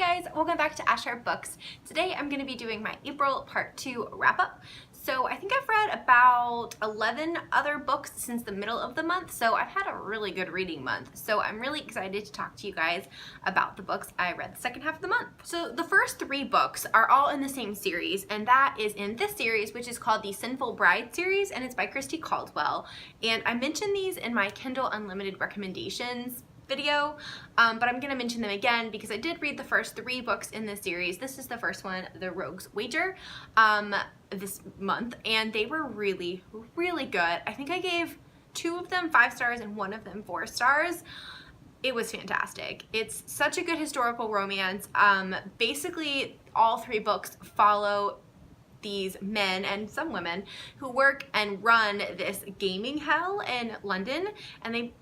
guys, welcome back to Hart Books. Today I'm going to be doing my April Part 2 wrap-up. So I think I've read about 11 other books since the middle of the month, so I've had a really good reading month. So I'm really excited to talk to you guys about the books I read the second half of the month. So the first 3 books are all in the same series, and that is in this series, which is called the Sinful Bride series, and it's by Christy Caldwell. And I mentioned these in my Kindle Unlimited recommendations video, but I'm going to mention them again because I did read the first 3 books in this series. This is the first one, The Rogue's Wager, this month, and they were really, really good. I think I gave 2 of them 5 stars and 1 of them 4 stars. It was fantastic. It's such a good historical romance. Basically, all 3 books follow these men and some women who work and run this gaming hell in London, and they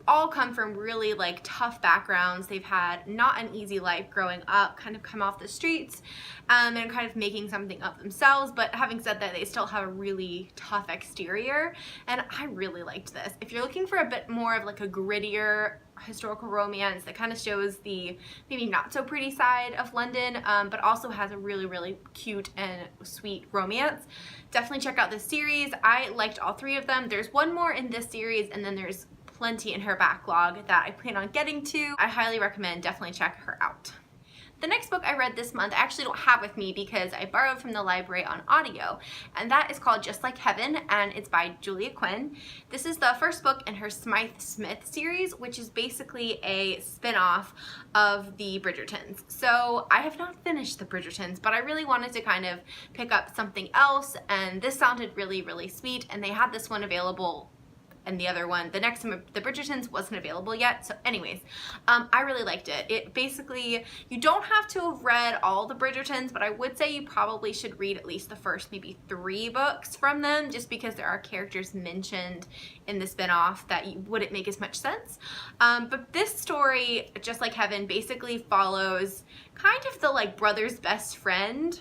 all come from really like tough backgrounds. They've had not an easy life growing up, kind of come off the streets and kind of making something of themselves. But having said that, they still have a really tough exterior, and I really liked this. If you're looking for a bit more of like a grittier historical romance that kind of shows the maybe not so pretty side of London, but also has a really, really cute and sweet romance, definitely check out this series. I liked all 3 of them. There's one more in this series, and then there's plenty in her backlog that I plan on getting to. I highly recommend, definitely check her out. The next book I read this month I actually don't have with me because I borrowed from the library on audio, and that is called Just Like Heaven, and it's by Julia Quinn. This is the first book in her Smythe Smith series, which is basically a spin-off of the Bridgertons. So I have not finished the Bridgertons, but I really wanted to kind of pick up something else, and this sounded really, really sweet, and they had this one available, and the other one, the next time, the Bridgertons, wasn't available yet. So anyways, I really liked it. It basically, you don't have to have read all the Bridgertons, but I would say you probably should read at least the first maybe 3 books from them, just because there are characters mentioned in the spinoff that wouldn't make as much sense. But this story, Just Like Heaven, basically follows kind of the like brother's best friend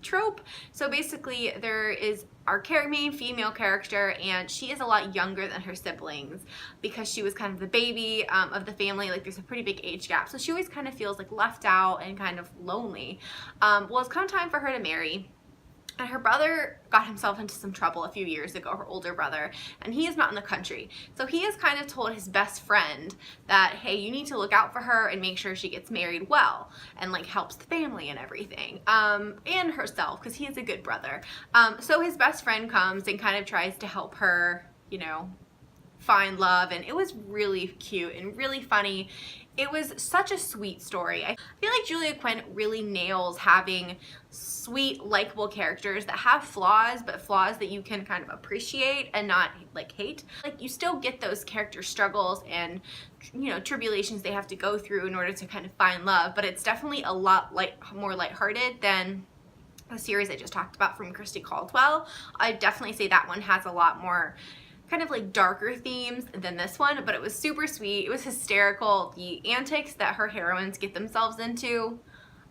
trope. So basically there is our main female character, and she is a lot younger than her siblings because she was kind of the baby of the family. Like there's a pretty big age gap, so she always kind of feels like left out and kind of lonely. Well, it's come time for her to marry, and her brother got himself into some trouble a few years ago, her older brother, and he is not in the country. So he has kind of told his best friend that, hey, you need to look out for her and make sure she gets married well and like helps the family and everything, and herself, because he is a good brother. So his best friend comes and kind of tries to help her, you know, find love, and it was really cute and really funny. It was such a sweet story. I feel like Julia Quinn really nails having sweet, likable characters that have flaws, but flaws that you can kind of appreciate and not like hate. Like you still get those character struggles and, you know, tribulations they have to go through in order to kind of find love, but it's definitely a lot more lighthearted than the series I just talked about from Christy Caldwell. I definitely say that one has a lot more kind of like darker themes than this one, but it was super sweet. It was hysterical. The antics that her heroines get themselves into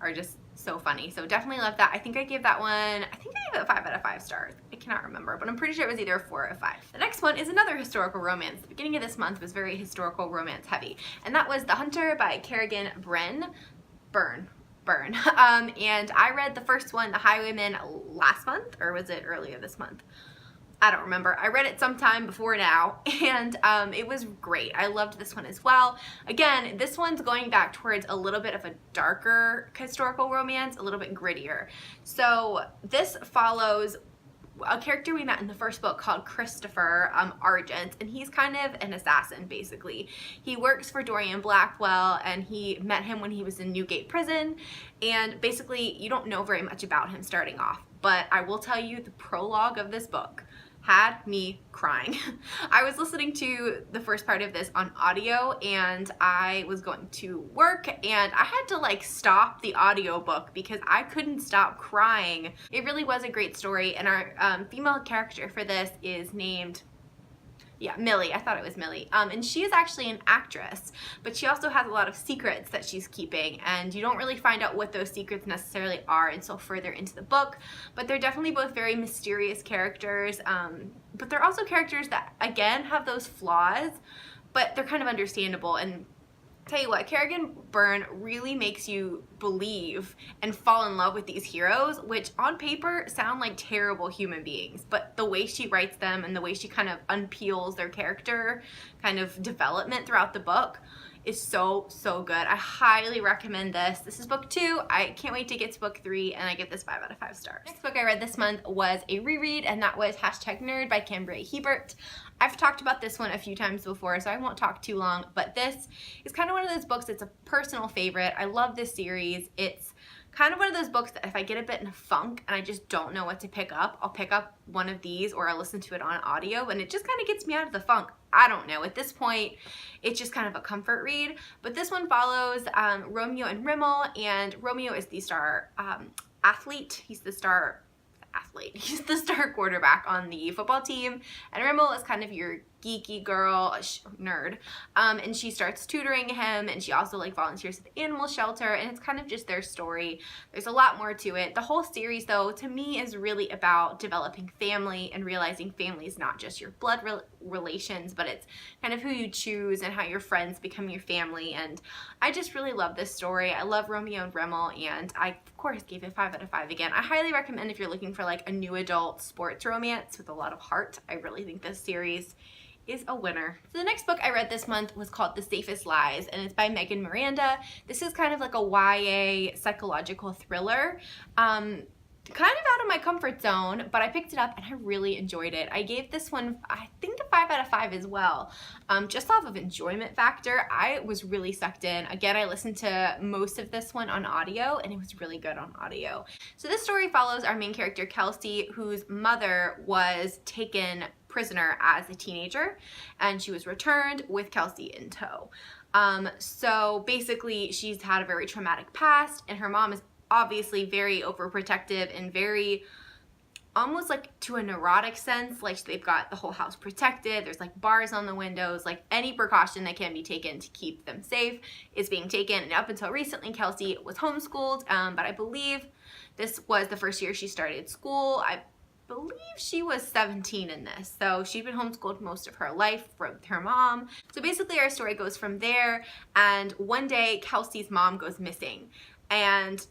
are just so funny. So definitely love that. I think I gave that one, I think I gave it 5 out of 5 stars. I cannot remember, but I'm pretty sure it was either a 4 or 5. The next one is another historical romance. The beginning of this month was very historical romance heavy, and that was The Hunter by Kerrigan Byrne. And I read the first one, The Highwayman, last month, or was it earlier this month? I don't remember. I read it sometime before now, and it was great. I loved this one as well. Again, this one's going back towards a little bit of a darker historical romance, a little bit grittier. So this follows a character we met in the first book called Christopher Argent, and he's kind of an assassin basically. He works for Dorian Blackwell, and he met him when he was in Newgate prison, and basically you don't know very much about him starting off, but I will tell you the prologue of this book had me crying. I was listening to the first part of this on audio, and I was going to work, and I had to like stop the audiobook because I couldn't stop crying. It really was a great story, and our female character for this is named Millie. I thought it was Millie. And she is actually an actress, but she also has a lot of secrets that she's keeping, and you don't really find out what those secrets necessarily are until further into the book. But they're definitely both very mysterious characters, but they're also characters that, again, have those flaws, but they're kind of understandable. And Tell you what, Kerrigan Byrne really makes you believe and fall in love with these heroes, which on paper sound like terrible human beings, but the way she writes them and the way she kind of unpeels their character kind of development throughout the book is so good. I highly recommend this. This is book 2. I can't wait to get to book 3, and I give this 5 out of 5 stars. Next book I read this month was a reread, and that was #Nerd by Cambria Hebert. I've talked about this one a few times before, so I won't talk too long, but this is kind of one of those books that's a personal favorite. I love this series. It's kind of one of those books that if I get a bit in a funk and I just don't know what to pick up, I'll pick up one of these or I'll listen to it on audio, and it just kind of gets me out of the funk. I don't know. At this point, it's just kind of a comfort read. But this one follows Romeo and Rimmel, and Romeo is the star athlete. He's the star athlete. He's the star quarterback on the football team, and Rimmel is kind of your geeky girl, nerd, and she starts tutoring him, and she also like volunteers at the animal shelter, and it's kind of just their story. There's a lot more to it. The whole series, though, to me is really about developing family and realizing family is not just your blood relations, but it's kind of who you choose and how your friends become your family, and I just really love this story. I love Romeo and Rimmel, and I, of course, gave it 5 out of 5 again. I highly recommend if you're looking for like a new adult sports romance with a lot of heart. I really think this series is a winner. So the next book I read this month was called The Safest Lies, and it's by Megan Miranda. This is kind of like a YA psychological thriller. Kind of out of my comfort zone, but I picked it up and I really enjoyed it. I gave this one, I think, a 5 out of 5 as well. Just off of enjoyment factor, I was really sucked in. Again, I listened to most of this one on audio, and it was really good on audio. So this story follows our main character, Kelsey, whose mother was taken prisoner as a teenager, and she was returned with Kelsey in tow. So basically, she's had a very traumatic past, and her mom is obviously very overprotective and very almost like to a neurotic sense. Like, they've got the whole house protected. There's like bars on the windows. Like, any precaution that can be taken to keep them safe is being taken. And up until recently, Kelsey was homeschooled, but I believe this was the first year she started school. I believe she was 17 in this, so she'd been homeschooled most of her life with her mom. So basically our story goes from there, and one day Kelsey's mom goes missing, and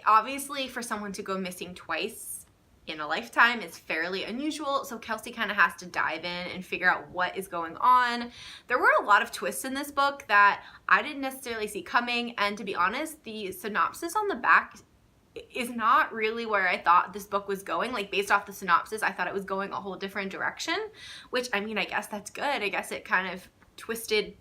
obviously for someone to go missing twice in a lifetime is fairly unusual, so Kelsey kind of has to dive in and figure out what is going on. There were a lot of twists in this book that I didn't necessarily see coming, and to be honest, the synopsis on the back is not really where I thought this book was going. Like, based off the synopsis, I thought it was going a whole different direction, which, I mean, I guess that's good. I guess it kind of twisted,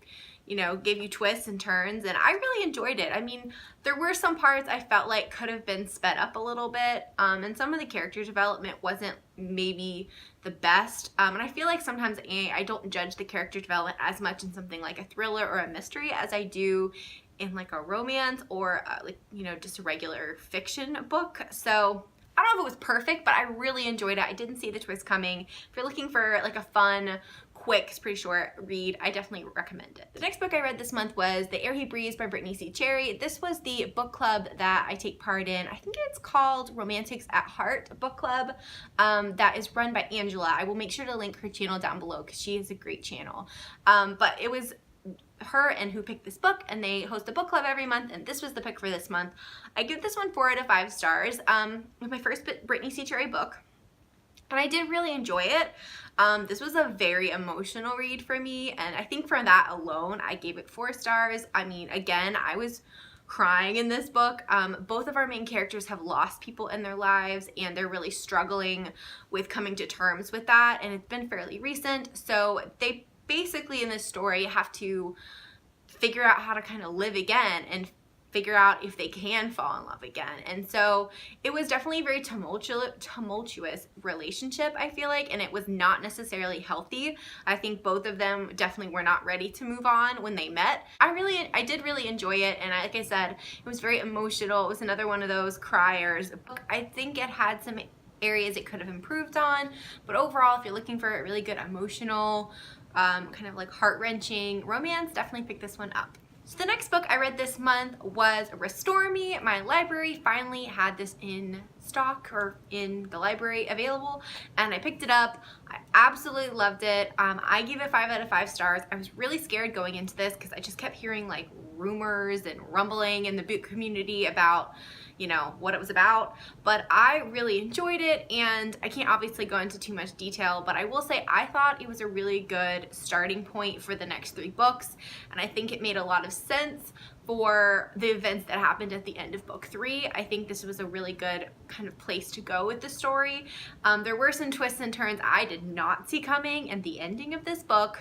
you know, gave you twists and turns, and I really enjoyed it. I mean, there were some parts I felt like could have been sped up a little bit, and some of the character development wasn't maybe the best, and I feel like sometimes I don't judge the character development as much in something like a thriller or a mystery as I do in like a romance or like, you know, just a regular fiction book. So I don't know if it was perfect, but I really enjoyed it. I didn't see the twist coming. If you're looking for like a fun, quick, it's pretty short read, I definitely recommend it. The next book I read this month was The Air He Breathes by Brittany C. Cherry. This was the book club that I take part in. I think it's called Romantics at Hart book club, that is run by Angela. I will make sure to link her channel down below because she is a great channel. But it was her and who picked this book, and they host a book club every month, and this was the pick for this month. I give this one 4 out of 5 stars. With my first Brittany C. Cherry book, and I did really enjoy it. This was a very emotional read for me, and I think for that alone, I gave it 4 stars. I mean, again, I was crying in this book. Both of our main characters have lost people in their lives, and they're really struggling with coming to terms with that, and it's been fairly recent, so they basically in this story have to figure out how to kind of live again and figure out if they can fall in love again. And so it was definitely a very tumultuous relationship, I feel like, and it was not necessarily healthy. I think both of them definitely were not ready to move on when they met. I did really enjoy it, and like I said, it was very emotional. It was another one of those criers. I think it had some areas it could have improved on, but overall, if you're looking for a really good emotional, kind of like heart-wrenching romance, definitely pick this one up. So the next book I read this month was Restore Me. My library finally had this in stock or in the library available, and I picked it up. I absolutely loved it. I gave it 5 out of 5 stars. I was really scared going into this because I just kept hearing like rumors and rumbling in the book community about, you know, what it was about, but I really enjoyed it, and I can't obviously go into too much detail, but I will say I thought it was a really good starting point for the next 3 books, and I think it made a lot of sense for the events that happened at the end of book 3. I think this was a really good kind of place to go with the story. There were some twists and turns I did not see coming, and the ending of this book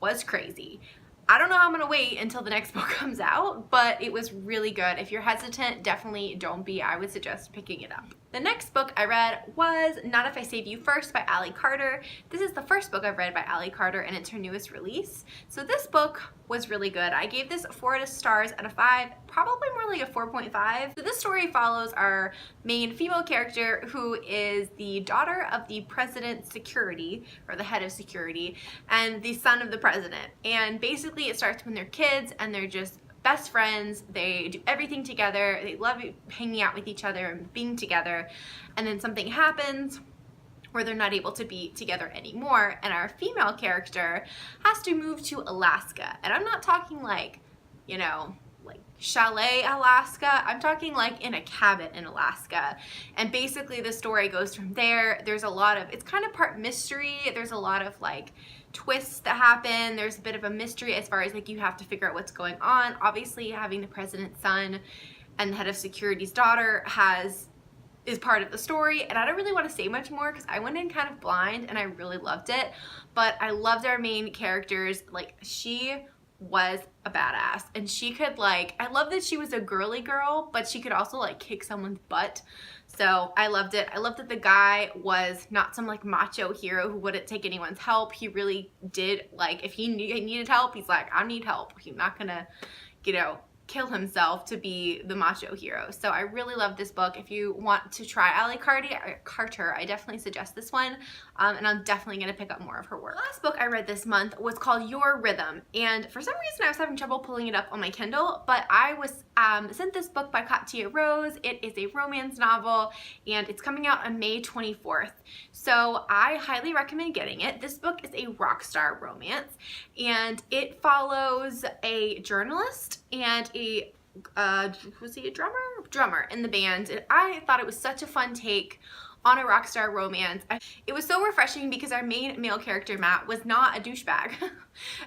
was crazy. I don't know how I'm gonna wait until the next book comes out, but it was really good. If you're hesitant, definitely don't be. I would suggest picking it up. The next book I read was Not If I Save You First by Ali Carter. This is the first book I've read by Ali Carter, and it's her newest release. So this book was really good. I gave this 4 stars out of 5, probably more like a 4.5. So this story follows our main female character, who is the daughter of the president's security, or the head of security, and the son of the president. And basically it starts when they're kids and they're just best friends. They do everything together. They love hanging out with each other and being together. And then something happens where they're not able to be together anymore, and our female character has to move to Alaska. And I'm not talking like, you know, like chalet Alaska. I'm talking like in a cabin in Alaska. And basically the story goes from there. There's a lot of, it's kind of part mystery. There's a lot of like twists that happen. There's a bit of a mystery as far as like you have to figure out what's going on. Obviously having the president's son and the head of security's daughter is part of the story, and I don't really want to say much more because I went in kind of blind and I really loved it. But I loved our main characters. Like, she was a badass, and she could like, I love that she was a girly girl, but she could also like kick someone's butt. So I loved it. I loved that the guy was not some like macho hero who wouldn't take anyone's help. He really did, like, if he needed help, he's like, I need help. He's not gonna, you know, kill himself to be the macho hero. So I really love this book. If you want to try Ali Carter, I definitely suggest this one, and I'm definitely going to pick up more of her work. The last book I read this month was called Your Rhythm, and for some reason I was having trouble pulling it up on my Kindle, but I was sent this book by Katia Rose. It is a romance novel, and it's coming out on May 24th. So I highly recommend getting it. This book is a rock star romance, and it follows a journalist and was he a drummer in the band. And I thought it was such a fun take on a rock star romance. It was so refreshing because our main male character, Matt, was not a douchebag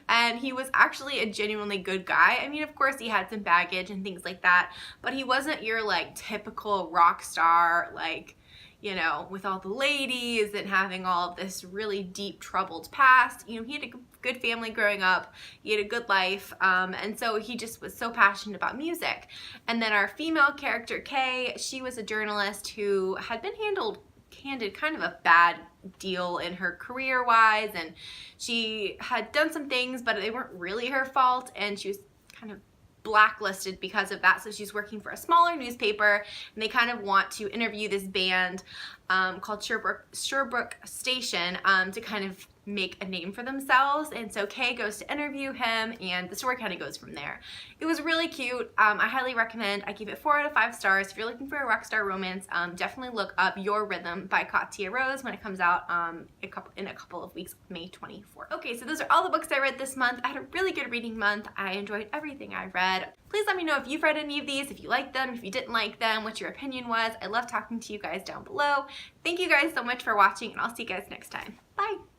and he was actually a genuinely good guy. I mean, of course he had some baggage and things like that, but he wasn't your like typical rock star, like, you know, with all the ladies and having all of this really deep troubled past. You know, he had a good family growing up, he had a good life, and so he just was so passionate about music. And then our female character, Kay, she was a journalist who had been handed kind of a bad deal in her career-wise, and she had done some things, but they weren't really her fault, and she was kind of blacklisted because of that. So she's working for a smaller newspaper, and they kind of want to interview this band called Sherbrooke Station to kind of make a name for themselves. And so Kay goes to interview him, and the story kind of goes from there. It was really cute. I highly recommend. I give it 4 out of 5 stars. If you're looking for a rock star romance, definitely look up Your Rhythm by Katia Rose when it comes out in a couple of weeks, May 24th. Okay, so those are all the books I read this month. I had a really good reading month. I enjoyed everything I read. Please let me know if you've read any of these, if you liked them, if you didn't like them, what your opinion was. I love talking to you guys down below. Thank you guys so much for watching, and I'll see you guys next time. Bye!